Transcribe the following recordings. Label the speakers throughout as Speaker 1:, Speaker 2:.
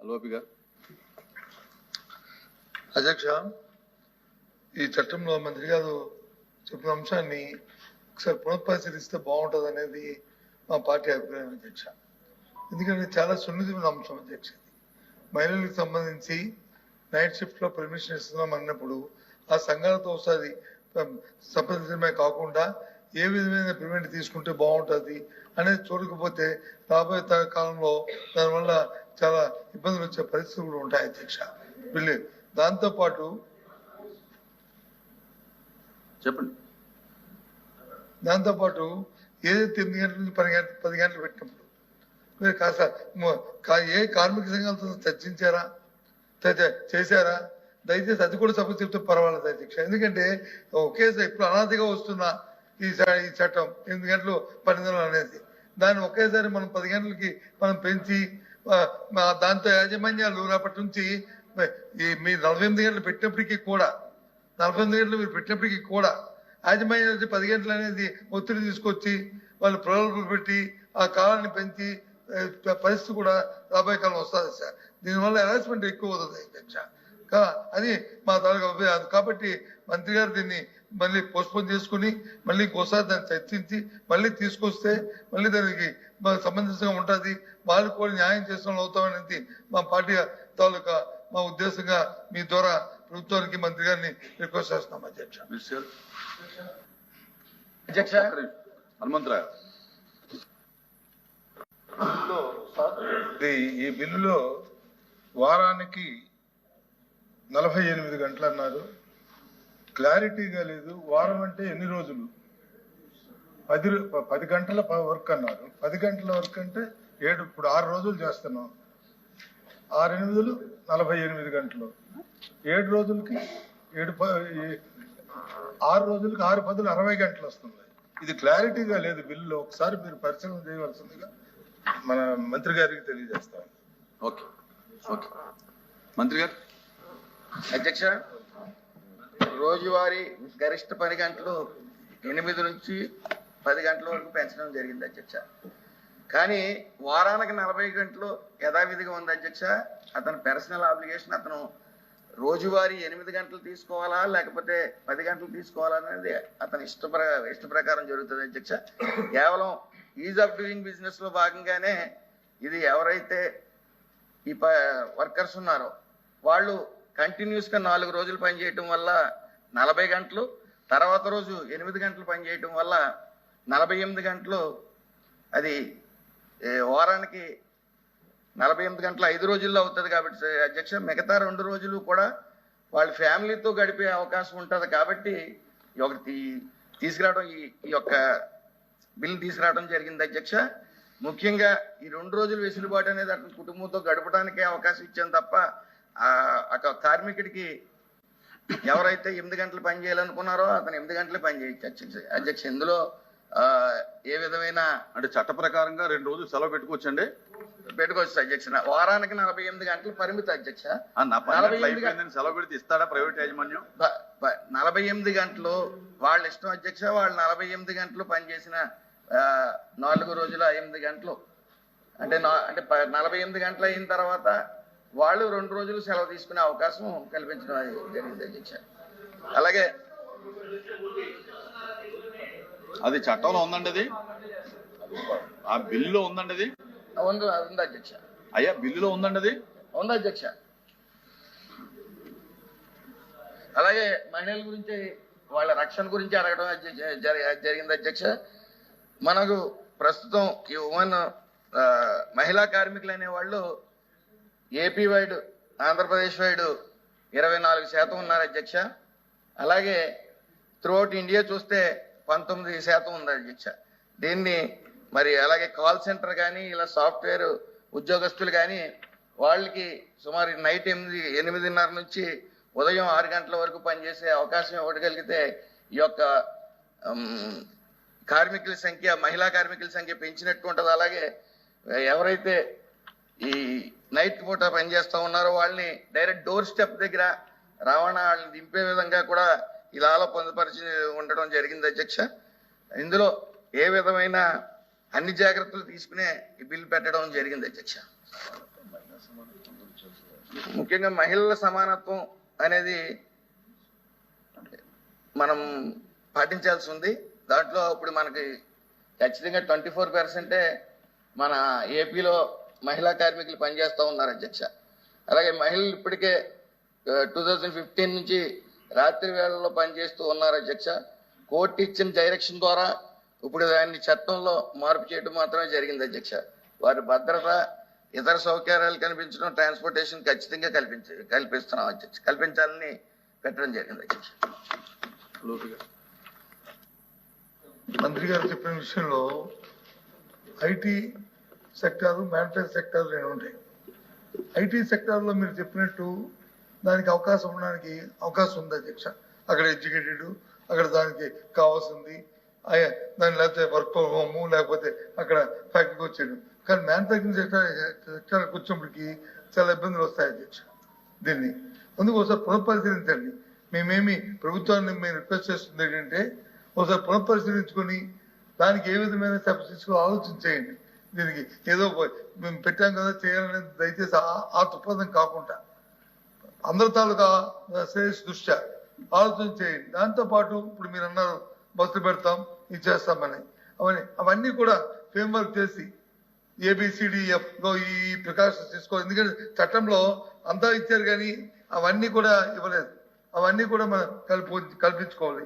Speaker 1: అల్వాపి గారు.
Speaker 2: అధ్యక్ష, ఈ చట్టంలో మంత్రి గారు చెప్పిన అంశాన్ని ఒకసారి పునఃపరిశీలిస్తే బాగుంటుంది అనేది మా పార్టీ అభిప్రాయం అధ్యక్ష. ఎందుకంటే చాలా సున్నితమైన అంశం అధ్యక్ష. మహిళలకు సంబంధించి నైట్ షిఫ్ట్ లో పర్మిషన్ ఇస్తున్నాం అన్నప్పుడు ఆ సంఘాలతో ఒకసారి సంప్రదించడమే కాకుండా ఏ విధమైన పేమెంట్ తీసుకుంటే బాగుంటుంది అనేది చూడకపోతే రాబోయే కాలంలో దానివల్ల చాలా ఇబ్బందులు వచ్చే పరిస్థితులు కూడా ఉంటాయి అధ్యక్ష. వీళ్ళు దాంతో పాటు
Speaker 1: చెప్పండి.
Speaker 2: దాంతోపాటు ఏదైతే 8 గంటల నుంచి 10 గంటలు పెట్టినప్పుడు మీరు కాస్త ఏ కార్మిక సంఘాలతో చర్చించారా, చేశారా? దయచేసి అది కూడా సభ చెప్తే పర్వాలేదు అధ్యక్ష. ఎందుకంటే ఒకేసారి ఇప్పుడు అనాదిగా వస్తున్న ఈ చట్టం 8 గంటలు 10 గంటలు అనేది దాన్ని ఒకేసారి మనం 10 గంటలకి మనం పెంచి దాంతో యాజమాన్యాలు రేపటి నుంచి మీరు 48 గంటలు పెట్టినప్పటికీ కూడా 48 గంటలు మీరు పెట్టినప్పటికీ కూడా యాజమాన్యాలు 10 గంటలు అనేది ఒత్తిడి తీసుకొచ్చి వాళ్ళు ప్రలోభాలు పెట్టి ఆ కాలాన్ని పెంచి పరిస్థితి కూడా రాబోయే కాలం వస్తుంది సార్. దీనివల్ల హెరాస్మెంట్ ఎక్కువ అవుతుంది అధ్యక్ష. అది మా తాలూకా అభిప్రాయం. కాబట్టి మంత్రి గారు దీన్ని మళ్ళీ పోస్ట్పోన్ చేసుకుని మళ్ళీ ఇంకోసారి దాన్ని చర్చించి మళ్ళీ తీసుకొస్తే మళ్ళీ దానికి సంబంధించగా ఉంటుంది. వాళ్ళు కూడా న్యాయం చేసిన అవుతామనేది మా పార్టీ తాలూకా మా ఉద్దేశంగా మీ ద్వారా ప్రభుత్వానికి మంత్రి గారిని రిక్వెస్ట్ చేస్తున్నాం అధ్యక్ష.
Speaker 1: అధ్యక్ష హనుమంతరావు,
Speaker 3: ఈ బిల్లులో వారానికి 48 గంటలు అన్నారు. క్లారిటీగా లేదు. వారం అంటే ఎన్ని రోజులు? 10 గంటల వర్క్ అన్నారు. 10 గంటల వర్క్ అంటే ఇప్పుడు 6 రోజులు చేస్తున్నాం. 6 8 48 గంటలు. 7 రోజులకి 6 రోజులకి 6 10 60 గంటలు వస్తుంది. ఇది క్లారిటీగా లేదు బిల్లులో. ఒకసారి మీరు పరిశీలన చేయవలసిందిగా మన మంత్రి గారికి తెలియజేస్తాం.
Speaker 1: ఓకే ఓకే మంత్రి గారు.
Speaker 4: అధ్యక్ష, రోజువారీ గరిష్ట 10 గంటలు 8 నుంచి 10 గంటల వరకు పెంచడం జరిగింది అధ్యక్ష. కానీ వారానికి 40 గంటలు యథావిధిగా ఉంది అధ్యక్ష. అతని పర్సనల్ ఆబ్లిగేషన్ అతను రోజువారీ 8 గంటలు తీసుకోవాలా లేకపోతే 10 గంటలు తీసుకోవాలా అనేది అతని ఇష్ట ప్రకారం జరుగుతుంది అధ్యక్ష. కేవలం ఈజ్ ఆఫ్ డూయింగ్ బిజినెస్ లో భాగంగానే ఇది ఎవరైతే ఈ వర్కర్స్ ఉన్నారో వాళ్ళు కంటిన్యూస్ గా 4 రోజులు పనిచేయటం వల్ల 40 గంటలు, తర్వాత రోజు 8 గంటలు పనిచేయటం వల్ల 48 గంటలు, అది వారానికి 48 గంటలు 5 రోజుల్లో అవుతుంది. కాబట్టి అధ్యక్ష, మిగతా 2 రోజులు కూడా వాళ్ళ ఫ్యామిలీతో గడిపే అవకాశం ఉంటుంది. కాబట్టి ఒకటి తీసుకురావడం ఈ యొక్క బిల్ తీసుకురావడం జరిగింది అధ్యక్ష. ముఖ్యంగా ఈ 2 రోజులు వెసులుబాటు అనేది అతని కుటుంబంతో గడపడానికే అవకాశం ఇచ్చాను తప్ప అక్కడ కార్మికుడికి ఎవరైతే 8 గంటలు పని చేయాలనుకున్నారో అతను 8 గంటలే పని చేయొచ్చు అధ్యక్ష. ఇందులో ఏ విధమైన
Speaker 1: అంటే చట్ట ప్రకారంగా 2 రోజులు సెలవు పెట్టుకోవచ్చండి?
Speaker 4: పెట్టుకోవచ్చు అధ్యక్ష. వారానికి 48 గంటలు పరిమితి అధ్యక్ష.
Speaker 1: సెలవు పెడితే ఇస్తాడా ప్రైవేట్ యాజమాన్యం?
Speaker 4: 48 గంటలు వాళ్ళ ఇష్టం అధ్యక్ష. వాళ్ళు 48 గంటలు పనిచేసిన 4 రోజుల 8 గంటలు అంటే 48 గంటలు అయిన తర్వాత వాళ్ళు 2 రోజులు సెలవు తీసుకునే అవకాశం కల్పించడం జరిగింది అధ్యక్ష. అలాగే
Speaker 1: అది చట్టంలో ఉందండి, అది ఆ బిల్లులో ఉందండి, అది
Speaker 4: ఉంది అధ్యక్ష.
Speaker 1: అయ్యా బిల్లులో ఉందండి, అది
Speaker 4: ఉంది అధ్యక్ష. అలాగే మహిళల గురించి వాళ్ళ రక్షణ గురించి అడగడం జరిగింది అధ్యక్ష. మనకు ప్రస్తుతం ఈ ఉమెన్ మహిళా కార్మికులు అనే వాళ్ళు ఏపీ వైడ్, ఆంధ్రప్రదేశ్ వైడ్ 24% ఉన్నారు అధ్యక్ష. అలాగే త్రూఅవుట్ ఇండియా చూస్తే 19% ఉంది అధ్యక్ష. దీన్ని మరి అలాగే కాల్ సెంటర్ కానీ ఇలా సాఫ్ట్వేర్ ఉద్యోగస్తులు కానీ వాళ్ళకి సుమారు నైట్ 8:30 నుంచి ఉదయం 6 గంటల వరకు పనిచేసే అవకాశం ఇవ్వగలిగితే ఈ యొక్క కార్మికుల సంఖ్య, మహిళా కార్మికుల సంఖ్య పెంచినట్టు ఉంటుంది. అలాగే ఎవరైతే ఈ నైట్ పూట పనిచేస్తూ ఉన్నారో వాళ్ళని డైరెక్ట్ డోర్ స్టెప్ దగ్గర రవాణా వాళ్ళని దింపే విధంగా కూడా ఇలాలో పొందుపరిచి ఉండడం జరిగింది అధ్యక్ష. ఇందులో ఏ విధమైన అన్ని జాగ్రత్తలు తీసుకునే ఈ బిల్లు పెట్టడం జరిగింది అధ్యక్ష. ముఖ్యంగా మహిళల సమానత్వం అనేది మనం పాటించాల్సి ఉంది. దాంట్లో ఇప్పుడు మనకి ఖచ్చితంగా 24% మన ఏపీలో మహిళా కార్మికులు పనిచేస్తూ ఉన్నారు అధ్యక్ష. అలాగే మహిళలు ఇప్పటికే 2015 నుంచి రాత్రి వేళల్లో పనిచేస్తూ ఉన్నారు అధ్యక్ష. కోర్టు ఇచ్చిన డైరెక్షన్ ద్వారా ఇప్పుడు దాన్ని చట్టంలో మార్పు చేయడం మాత్రమే జరిగింది అధ్యక్ష. వారి భద్రత ఇతర సౌకర్యాలు కల్పించడం, ట్రాన్స్పోర్టేషన్ ఖచ్చితంగా కల్పిస్తున్నాం అధ్యక్ష. కల్పించాలని పెట్టడం జరిగింది అధ్యక్ష.
Speaker 2: మంత్రి గారు చెప్పిన విషయంలో ఐటీ సెక్టార్, మ్యానుఫ్యాక్చరింగ్ సెక్టార్ రెండు ఉంటాయి. ఐటీ సెక్టార్లో మీరు చెప్పినట్టు దానికి అవకాశం ఉండడానికి అవకాశం ఉంది అధ్యక్ష. అక్కడ ఎడ్యుకేటెడ్, అక్కడ దానికి కావాల్సింది దాని లేకపోతే వర్క్ ఫ్రమ్ హోము, లేకపోతే అక్కడ ఫ్యాక్టరీకి వచ్చేయడం. కానీ మ్యానుఫ్యాక్చరింగ్ సెక్టార్కి వచ్చినప్పటికి చాలా ఇబ్బందులు వస్తాయి అధ్యక్ష. దీన్ని అందుకు ఒకసారి పునఃపరిశీలించండి. మేమేమి ప్రభుత్వాన్ని మేము రిక్వెస్ట్ చేస్తుంది ఏంటంటే ఒకసారి పునఃపరిశీలించుకొని దానికి ఏ విధమైన స్టెప్స్ తీసుకోవాలో ఆలోచించేయండి. దీనికి ఏదో మేము పెట్టాం కదా చేయాలనేది దయచేసి ఆ దృక్పథం కాకుండా అందరి తాలూకా శ్రేయస్ దృష్ట్యా ఆలోచన చేయండి. దాంతోపాటు ఇప్పుడు మీరు అన్నారు బస్సులు పెడతాం, ఇది చేస్తామని, అవన్నీ కూడా ఫ్రేమ్వర్క్ చేసి ABCDF లో ఈ ప్రికాషన్స్ తీసుకోవాలి. ఎందుకంటే చట్టంలో అంతా ఇచ్చారు కానీ అవన్నీ కూడా ఇవ్వలేదు. అవన్నీ కూడా మనం కల్పించుకోవాలి.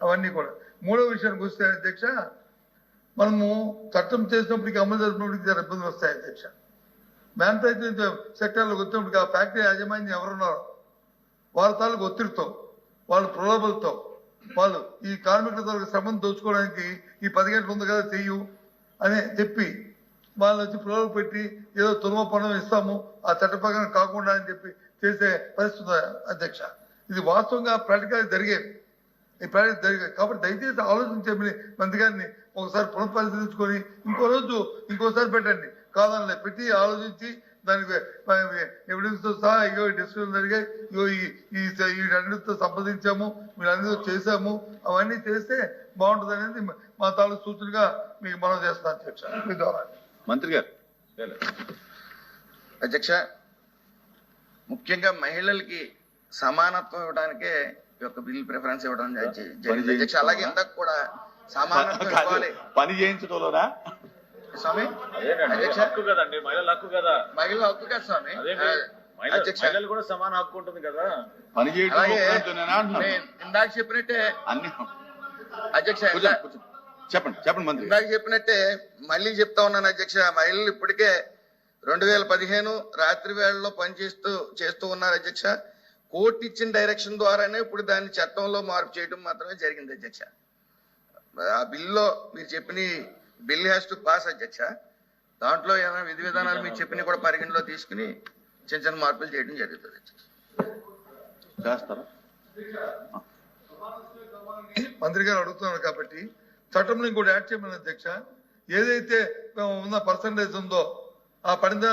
Speaker 2: అవన్నీ కూడా. మూడో విషయానికి వస్తే అధ్యక్ష, మనము చట్టం చేసినప్పటికీ అమలు జరిపినప్పటికీ చాలా ఇబ్బందులు వస్తాయి అధ్యక్ష. మ్యానుఫ్యాక్చరింగ్ సెక్టర్లోకి వచ్చినప్పటికీ ఆ ఫ్యాక్టరీ యాజమాన్యం ఎవరున్నారో వాళ్ళ తాలూకు ఒత్తిడితో, వాళ్ళ ప్రలోభలతో వాళ్ళు ఈ కార్మికుల తాలూకు శ్రమను దోచుకోవడానికి ఈ 10 గంటలు ఉంది కదా చెయ్యు అని చెప్పి వాళ్ళు వచ్చి ప్రలోభ పెట్టి ఏదో తురుమ పనులు ఇస్తాము ఆ చట్ట ప్రకారం కాకుండా అని చెప్పి చేసే పరిస్థితి అధ్యక్ష. ఇది వాస్తవంగా ప్రాక్టికల్ జరిగేది. ఈ ప్రాక్టికల్ జరిగేది కాబట్టి దయచేసి ఆలోచించే మంత్రి గారిని ఒకసారి పునఃపరిశీలించుకొని ఇంకోసారి పెట్టండి. కాదనలే పెట్టి ఆలోచించి దానికి ఎవిడెన్స్ తో సహా ఇగో డిస్కషన్ జరిగాయి, ఇగో వీటన్నిటితో సంప్రదించాము, వీళ్ళందరితో చేశాము, అవన్నీ చేస్తే బాగుంటుంది అనేది మా తాలూకు సూచనగా మీకు మనం చేస్తాను అధ్యక్ష. మీ ద్వారా
Speaker 1: మంత్రి గారు.
Speaker 4: అధ్యక్ష, ముఖ్యంగా మహిళలకి సమానత్వం ఇవ్వడానికే ఈ యొక్క బిల్ ప్రిఫరెన్స్ ఇవ్వడం జరిగింది అధ్యక్ష. అలాగే ఇంతకు కూడా సమానత్వం ఇవ్వాలి.
Speaker 1: పని చేయించడంలోనా
Speaker 4: స్వామి?
Speaker 5: హక్కు కదండి, మహిళల హక్కు కదా.
Speaker 4: మహిళల హక్కు కదా స్వామి.
Speaker 5: మహిళలు కూడా సమాన హక్కు ఉంటుంది కదా
Speaker 1: పని చేయడం.
Speaker 4: ఇందాక చెప్పినట్టే అధ్యక్ష,
Speaker 1: చెప్పండి మంత్రి.
Speaker 4: ఇందాక చెప్పినట్టే మళ్ళీ చెప్తా ఉన్నాను అధ్యక్ష. మహిళలు ఇప్పటికే 2015 రాత్రి వేళల్లో చేస్తూ ఉన్నారు అధ్యక్ష. కోర్టు ఇచ్చిన డైరెక్షన్ ద్వారానే ఇప్పుడు దాన్ని చట్టంలో మార్పు చేయడం మాత్రమే జరిగింది అధ్యక్ష. ఆ బిల్లో మీరు చెప్పిన బిల్ హ్యాస్ టు పాస్ అధ్యక్ష. దాంట్లో ఏమైనా విధి విధానాలు మీరు చెప్పిన కూడా పరిగణలో తీసుకుని చిన్న మార్పులు చేయడం జరుగుతుంది అధ్యక్ష.
Speaker 1: చేస్తారా?
Speaker 2: మంత్రి గారు అడుగుతున్నారు కాబట్టి చట్టంలో ఇంకోటి యాడ్ చేయమని అధ్యక్ష. ఏదైతే ఉన్న పర్సంటేజ్ ఉందో ఆ పడిన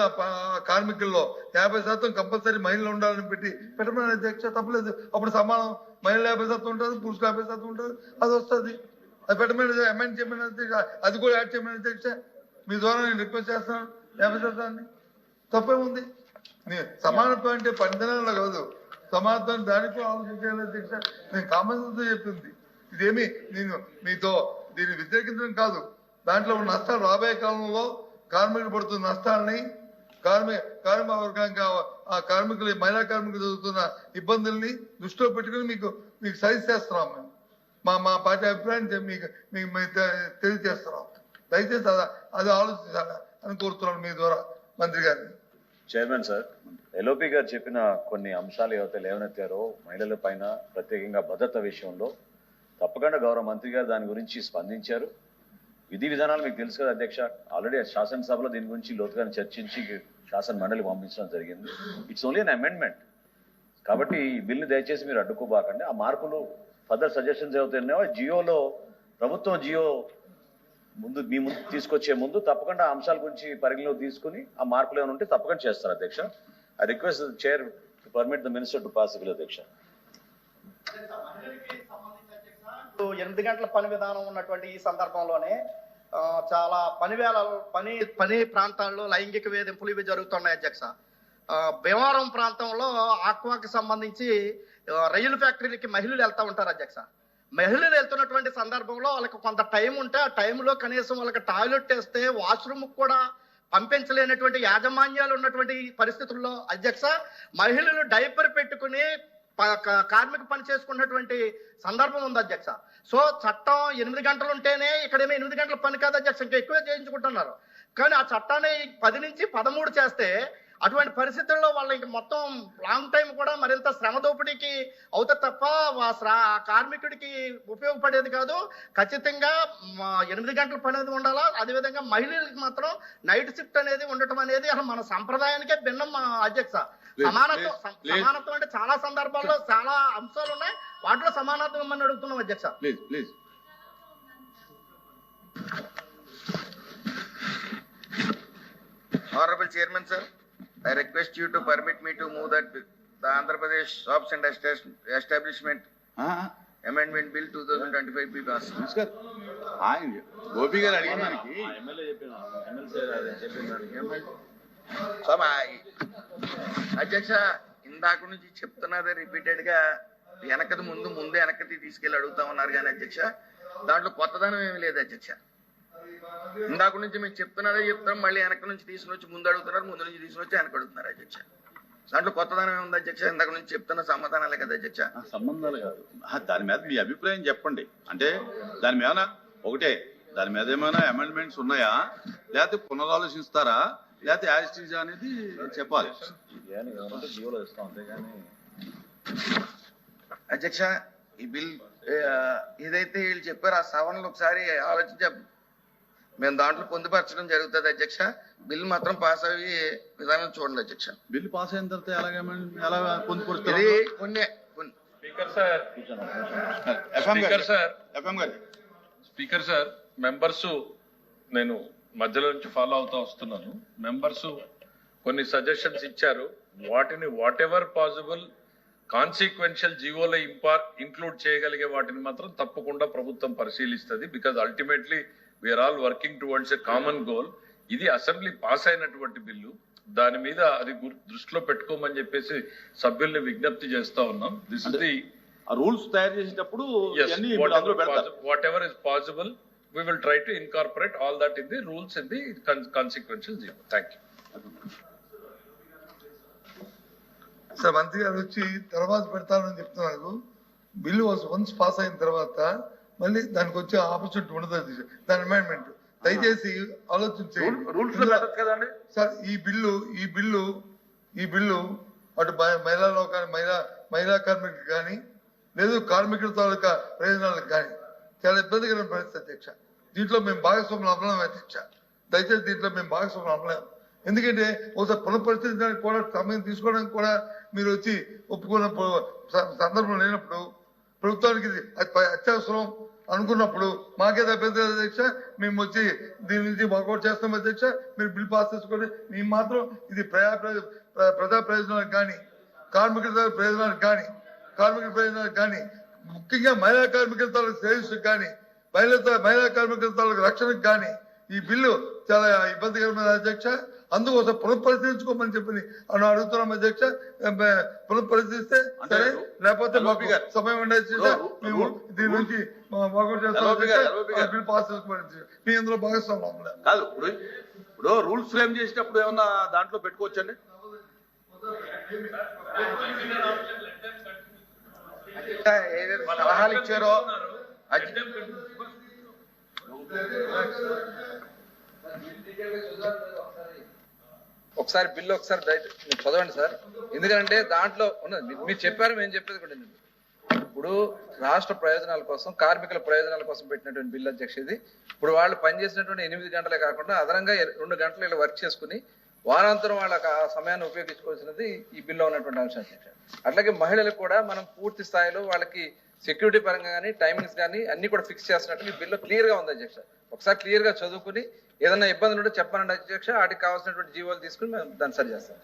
Speaker 2: కార్మికుల్లో 50% కంపల్సరీ మహిళలు ఉండాలని పెట్టమని అధ్యక్ష. తప్పలేదు. అప్పుడు సమానం, మహిళలు 50% ఉంటుంది, పురుషులు 50% ఉంటుంది, అది వస్తుంది. అది పెట్టమని అమెండ్ చేయమని అధ్యక్ష. అది కూడా యాడ్ చేయమని అధ్యక్ష. మీ ద్వారా నేను రిక్వెస్ట్ చేస్తున్నాను 50%. తప్పేముంది? సమానత్వం అంటే పంచనాలు కాదు, సమానత్వం దానికి కూడా ఆలోచించాలి అధ్యక్ష. నేను కామన్ సెన్స్ తో చెప్పింది. ఇదేమి నేను మీతో దీన్ని వ్యతిరేకించడం కాదు. దాంట్లో ఉన్న నష్టాలు రాబోయే కాలంలో కార్మికులు పడుతున్న నష్టాలని, కార్మిక వర్గానికి ఆ కార్మికులు, మహిళా కార్మికులు జరుగుతున్న ఇబ్బందుల్ని దృష్టిలో పెట్టుకుని మీకు సజెస్ట్ చేస్తున్నాం. మేము మా పార్టీ అభిప్రాయాన్ని మీకు తెలియజేస్తున్నాం. దయచేసి అది ఆలోచించాలి అని కోరుతున్నాను మీ ద్వారా మంత్రి గారిని.
Speaker 5: చైర్మన్ సార్, ఎల్ఓపి గారు చెప్పిన కొన్ని అంశాలు ఏవైతే లేవనెత్తారో మహిళల పైన ప్రత్యేకంగా భద్రత విషయంలో తప్పకుండా గౌరవ మంత్రి గారు దాని గురించి స్పందించారు. విధి విధానాలు మీకు తెలుసు కదా అధ్యక్ష. ఆల్రెడీ శాసనసభలో దీని గురించి లోతుగా చర్చించి శాసన మండలికి పంపించడం జరిగింది. ఇట్స్ ఓన్లీ అన్ అమెండ్మెంట్ కాబట్టి ఈ బిల్ని దయచేసి మీరు అడ్డుకోబాకండి. ఆ మార్పులు ఫర్దర్ సజెషన్స్ ఏవైతున్నాయో జియోలో ప్రభుత్వం జియో మీ ముందు తీసుకొచ్చే ముందు తప్పకుండా ఆ అంశాల గురించి పరిగణలో తీసుకుని ఆ మార్పులు ఏమైనా ఉంటే తప్పకుండా చేస్తారు అధ్యక్ష. I request the chair to permit the minister to pass bill అధ్యక్ష.
Speaker 6: 8 గంటల పని విధానం ఉన్నటువంటి ఈ సందర్భంలోనే చాలా పని ప్రాంతాల్లో లైంగిక వేధింపులు ఇవి జరుగుతున్నాయి అధ్యక్ష. భీమవరం ప్రాంతంలో ఆక్వాకి సంబంధించి రైలు ఫ్యాక్టరీలకి మహిళలు వెళ్తా ఉంటారు అధ్యక్ష. మహిళలు వెళ్తున్నటువంటి సందర్భంలో వాళ్ళకి కొంత టైం ఉంటే ఆ టైంలో కనీసం వాళ్ళకి టాయిలెట్ వేస్తే వాష్రూమ్ కూడా పంపించలేనటువంటి యాజమాన్యాలు ఉన్నటువంటి పరిస్థితుల్లో అధ్యక్ష మహిళలు డైపర్ పెట్టుకుని కార్మిక పని చేసుకున్నటువంటి సందర్భం ఉంది అధ్యక్ష. సో చట్టం 8 గంటలు ఉంటేనే ఇక్కడేమో 8 గంటల పని కాదు అధ్యక్ష, ఇంకా ఎక్కువే చేయించుకుంటున్నారు. కానీ ఆ చట్టాన్ని 10 నుంచి 13 చేస్తే అటువంటి పరిస్థితుల్లో వాళ్ళ ఇంక మొత్తం లాంగ్ టైం కూడా మరింత శ్రమ దోపిడీకి అవుతుంది తప్ప కార్మికుడికి ఉపయోగపడేది కాదు. ఖచ్చితంగా 8 గంటల పని అనేది ఉండాలా. అదేవిధంగా మహిళలకు మాత్రం నైట్ షిఫ్ట్ అనేది ఉండటం అనేది అసలు మన సంప్రదాయానికే భిన్నం అధ్యక్ష. సమానత్వం అంటే చాలా సందర్భాల్లో చాలా అంశాలు ఉన్నాయి, వాటిలో సమానత్వం ఇమ్మని అడుగుతున్నాం అధ్యక్ష.
Speaker 1: Please
Speaker 4: Honorable Chairman, sir, I request you to permit me to move that the Andhra Pradesh Shops and Establishment Amendment Bill 2025 be passed.
Speaker 1: నమస్కారం. ఆయన గోపి గారు అడిగిన దానికి
Speaker 4: అధ్యక్ష ఇందాక నుంచి చెప్తున్నదే రిపీటెడ్ గా వెనకది ముందు వెనకది తీసుకెళ్లి అడుగుతా ఉన్నారు కానీ అధ్యక్ష దాంట్లో కొత్తదనం ఏమీ లేదు అధ్యక్ష. ఇందాక నుంచి మేము చెప్తున్నదే చెప్తాం, మళ్ళీ వెనక నుంచి తీసుకుని వచ్చి ముందు అడుగుతున్నారు, ముందు నుంచి తీసుకుని వచ్చి వెనక అడుగుతున్నారు అధ్యక్ష. దాంట్లో కొత్తదనం ఏముంది అధ్యక్ష? ఇందాక నుంచి చెప్తున్న సమాధానాలే కదా అధ్యక్ష.
Speaker 1: సంబంధాలు కాదు, దాని మీద మీ అభిప్రాయం చెప్పండి. అంటే దాని మీద ఒకటే, దాని మీద ఏమైనా అమెండ్మెంట్స్ ఉన్నాయా, లేకపోతే పునరాలోచిస్తారా, లేకపోతే యాజిటీజ్ అనేది చెప్పాలి.
Speaker 4: అధ్యక్ష ఈ బిల్ ఏదైతే వీళ్ళు చెప్పారో ఆ సవరణలు ఒకసారి ఆలోచించ మేము దాంట్లో పొందుపరచడం జరుగుతుంది అధ్యక్ష. బిల్ మాత్రం పాస్ అయ్యి విధానం చూడండి అధ్యక్ష.
Speaker 1: బిల్లు పాస్ అయిన తర్వాత ఎలా పొందుపరుస్తారు?
Speaker 4: ఇది కొన్ని
Speaker 7: స్పీకర్ సార్ మెంబర్స్ నేను మధ్యలో నుంచి ఫాలో అవుతా వస్తున్నాను. మెంబర్స్ కొన్ని సజెషన్స్ ఇచ్చారు, వాటిని వాట్ ఎవర్ పాసిబుల్ కాన్సిక్వెన్షియల్ జీవోలో ఇంక్లూడ్ చేయగలిగే వాటిని మాత్రం తప్పకుండా ప్రభుత్వం పరిశీలిస్తుంది. Because ultimately we are all working towards a common goal. ఇది అసెంబ్లీ పాస్ అయినటువంటి బిల్లు, దాని మీద అది దృష్టిలో పెట్టుకోమని చెప్పేసి సభ్యుల్ని విజ్ఞప్తి చేస్తా ఉన్నాం. దిస్ ఇస్ ది
Speaker 1: రూల్స్ తయారు చేసేటప్పుడు
Speaker 7: whatever is possible we will try to incorporate all that in the rules in the consequential zero. Thank you.
Speaker 2: Sir మంత్రి గారు వచ్చి తర్వాత పెడతానని చెప్తున్నారు. బిల్లు వన్స్ పాస్ అయిన తర్వాత మళ్ళీ దానికి వచ్చే ఆపర్చునిటీ ఉండదు దాని అమెండ్మెంట్. దయచేసి ఆలోచించండి సార్. ఈ బిల్లు అటు మహిళా లోకాన్ని మహిళా కార్మికులు కానీ లేదు కార్మికుల తాలూకా ప్రయోజనాలకు కానీ చాలా ఇబ్బందికరమైన పరిస్థితి అధ్యక్ష. దీంట్లో మేము భాగస్వాములు అమలం అధ్యక్ష. దయచేసి దీంట్లో మేము భాగస్వాములు అమలం. ఎందుకంటే ఒకసారి పునఃపరిశీలించడానికి కూడా సమయం తీసుకోవడానికి కూడా మీరు వచ్చి ఒప్పుకున్న సందర్భం లేనప్పుడు ప్రభుత్వానికి అత్యవసరం అనుకున్నప్పుడు మాకేదో అభ్యంతరం అధ్యక్ష, మేము వచ్చి దీని నుంచి వర్కౌట్ చేస్తాం అధ్యక్ష. మీరు బిల్ పాస్ చేసుకోండి. మేము మాత్రం ఇది ప్రజా ప్రయోజనాలకు కానీ కార్మికుల ప్రయోజనాలకు కానీ ముఖ్యంగా మహిళా కార్మికుల తాలూకు శ్రేయస్సుకు కానీ మహిళా కార్మికుల తాలూకు రక్షణకు కానీ ఈ బిల్లు చాలా ఇబ్బందికరమైన అధ్యక్ష. అందుకోసం పునఃపరిశీలించుకోమని చెప్పి అడుగుతున్నాం అధ్యక్ష. పునఃపరిశీలిస్తే సరే, లేకపోతే మాకు సమయం ఉండేది మేము దీని నుంచి వర్కౌట్ చేస్తాం. బిల్ పాస్ చేసుకోమని మీ అందులో భాగస్వామ్యం
Speaker 1: కాదు. ఇప్పుడు రూల్స్ ఫ్రేమ్ చేసేటప్పుడు ఏమన్నా దాంట్లో పెట్టుకోవచ్చండి?
Speaker 4: ఏదైతే సలహాలు ఇచ్చారో
Speaker 8: ఒకసారి బిల్లు ఒకసారి చదవండి సార్. ఎందుకంటే దాంట్లో ఉన్నది మీరు చెప్పారు, మేము చెప్పేది కూడా. ఇప్పుడు రాష్ట్ర ప్రయోజనాల కోసం కార్మికుల ప్రయోజనాల కోసం పెట్టినటువంటి బిల్లు అధ్యక్ష ఇది. ఇప్పుడు వాళ్ళు పనిచేసినటువంటి 8 గంటలే కాకుండా అదనంగా 2 గంటలు ఇలా వర్క్ చేసుకుని వారాంతరం వాళ్ళకి ఆ సమయాన్ని ఉపయోగించుకోవాల్సినది ఈ బిల్లో ఉన్నటువంటి అంశం అధ్యక్ష. అట్లాగే మహిళలకు కూడా మనం పూర్తి స్థాయిలో వాళ్ళకి సెక్యూరిటీ పరంగా కానీ టైమింగ్స్ కానీ అన్ని కూడా ఫిక్స్ చేస్తున్నట్టు ఈ బిల్లో క్లియర్ గా ఉంది అధ్యక్ష. ఒకసారి క్లియర్ గా చదువుకుని ఏదైనా ఇబ్బందులు ఉంటే చెప్పానండి అధ్యక్ష. వాటికి కావాల్సినటువంటి జీవోలు తీసుకుని మేము దాన్ని సరి చేస్తాం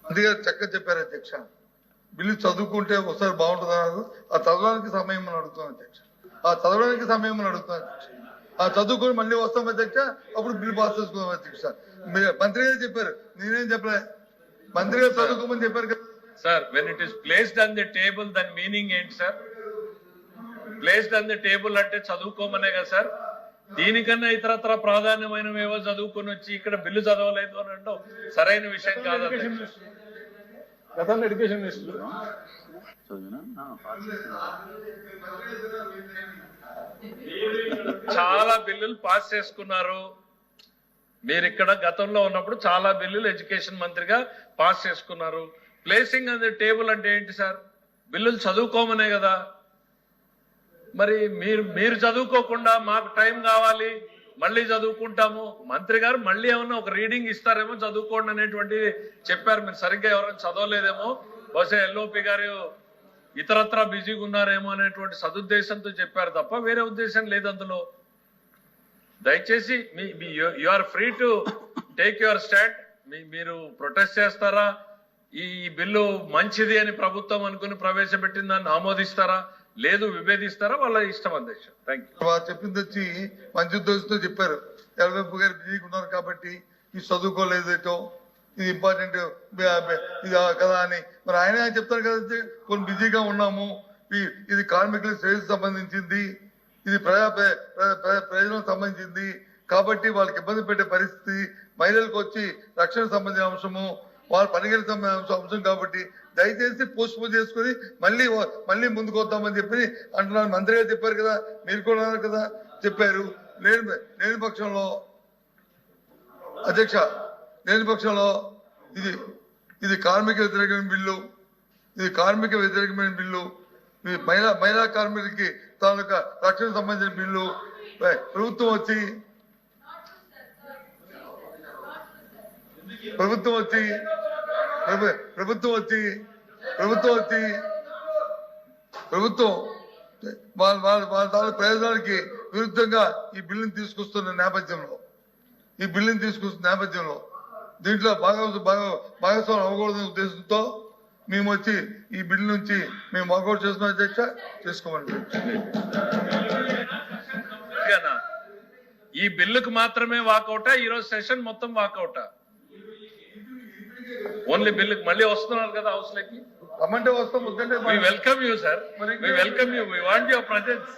Speaker 2: అందుకే చక్కగా చెప్పారు అధ్యక్ష. బిల్లు చదువుకుంటే ఒకసారి బాగుంటుంది అన్నారు. ఆ చదవడానికి సమయం మనం అడుగుతాం అధ్యక్ష. ఆ చదవడానికి సమయం అడుగుతున్నాను. ఆ చదువుకొని మళ్ళీ వస్తాం అధ్యక్ష, అప్పుడు బిల్ పాస్ చేసుకుందాం అధ్యక్ష. మంత్రి గారు చెప్పారు, నేనేం చెప్పలే. మంత్రి గారు చదువుకోమని చెప్పారు కదా
Speaker 7: sir. When it is placed on the table దాని మీనింగ్ ఏంటి sir? Placed on the table అంటే చదువుకోమనే కదా సార్. దీనికన్నా ఇతరత్ర ప్రాధాన్యమైనవి ఏవో చదువుకొని వచ్చి ఇక్కడ బిల్లు చదవలేదు అని అంటే సరైన విషయం కాదు.
Speaker 3: గతంలో ఎడ్యుకేషన్ మినిస్టర్
Speaker 7: చాలా బిల్లులు పాస్ చేసుకున్నారు. మీరు ఇక్కడ గతంలో ఉన్నప్పుడు చాలా బిల్లులు ఎడ్యుకేషన్ మంత్రిగా పాస్ చేసుకున్నారు. ప్లేసింగ్ ఆన్ ది టేబుల్ అంటే ఏంటి సార్? బిల్లులు చదువుకోమనే కదా. మరి మీరు చదువుకోకుండా మాకు టైం కావాలి మళ్ళీ చదువుకుంటాము, మంత్రి గారు మళ్ళీ ఏమన్నా ఒక రీడింగ్ ఇస్తారేమో చదువుకోండి అనేటువంటిది చెప్పారు. మీరు సరిగ్గా ఎవరైనా చదవలేదేమో, బహుశా ఎల్ఓపి గారు ఇతరత్రా బిజీగా ఉన్నారేమో అనేటువంటి సదుద్దేశంతో చెప్పారు తప్ప వేరే ఉద్దేశం లేదు అందులో. దయచేసి you are free to take your stand. మీరు ప్రొటెస్ట్ చేస్తారా, ఈ బిల్లు మంచిది అని ప్రభుత్వం అనుకుని ప్రవేశపెట్టిన దాన్ని ఆమోదిస్తారా, లేదు విభేదిస్తారా, వాళ్ళ ఇష్టం అధ్యక్ష. Thank you.
Speaker 2: వారు చెప్పింది వచ్చి మంచి ఉద్దేశంతో చెప్పారు. ఎల్వెంపు గారు బిజీగా ఉన్నారు కాబట్టి ఇది చదువుకోలేదేటో, ఇది ఇంపార్టెంట్ ఇది కదా అని. మరి ఆయన చెప్తారు కదా, కొన్ని బిజీగా ఉన్నాము, ఇది కార్మికుల శ్రేయస్సు సంబంధించింది, ఇది ప్రయోజనం సంబంధించింది కాబట్టి వాళ్ళకి ఇబ్బంది పెట్టే పరిస్థితి, మహిళలకు వచ్చి రక్షణ సంబంధించిన అంశము, వాళ్ళ పనిగల సంబంధించిన అంశం కాబట్టి దయచేసి పోస్ట్ పోన్ చేసుకుని మళ్ళీ ముందుకు వద్దామని చెప్పి అంటున్నారు. మంత్రి గారు చెప్పారు కదా, మీరు కూడా అన్నారు కదా, చెప్పారు. లేని పక్షంలో అధ్యక్ష, లేని పక్షంలో ఇది కార్మిక వ్యతిరేకమైన బిల్లు, ఇది కార్మిక వ్యతిరేకమైన బిల్లు, మహిళా కార్మికులకి తాలూకా రక్షణ సంబంధించిన బిల్లు. ప్రభుత్వం వచ్చి వాళ్ళ ప్రయోజనానికి విరుద్ధంగా ఈ బిల్లుని తీసుకొస్తున్న నేపథ్యంలో దీంట్లో భాగస్వామ్యం అవ్వకూడదనే ఉద్దేశంతో మేము వచ్చి ఈ బిల్లు నుంచి మేము వాకౌట్ చేస్తున్నాం అధ్యక్ష. చేసుకోమని
Speaker 7: ఈ బిల్లుకు మాత్రమే వాకౌటా, ఈ రోజు సెషన్ మొత్తం వాకౌటా? ఓన్లీ బిల్లుకి మళ్ళీ వస్తున్నారు కదా హౌస్ లోకి.
Speaker 2: రమ్మంటే వస్తాం, వద్దంటే
Speaker 7: we welcome you sir, we welcome you, we want your presence,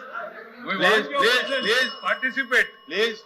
Speaker 7: we want your presence, participate
Speaker 1: please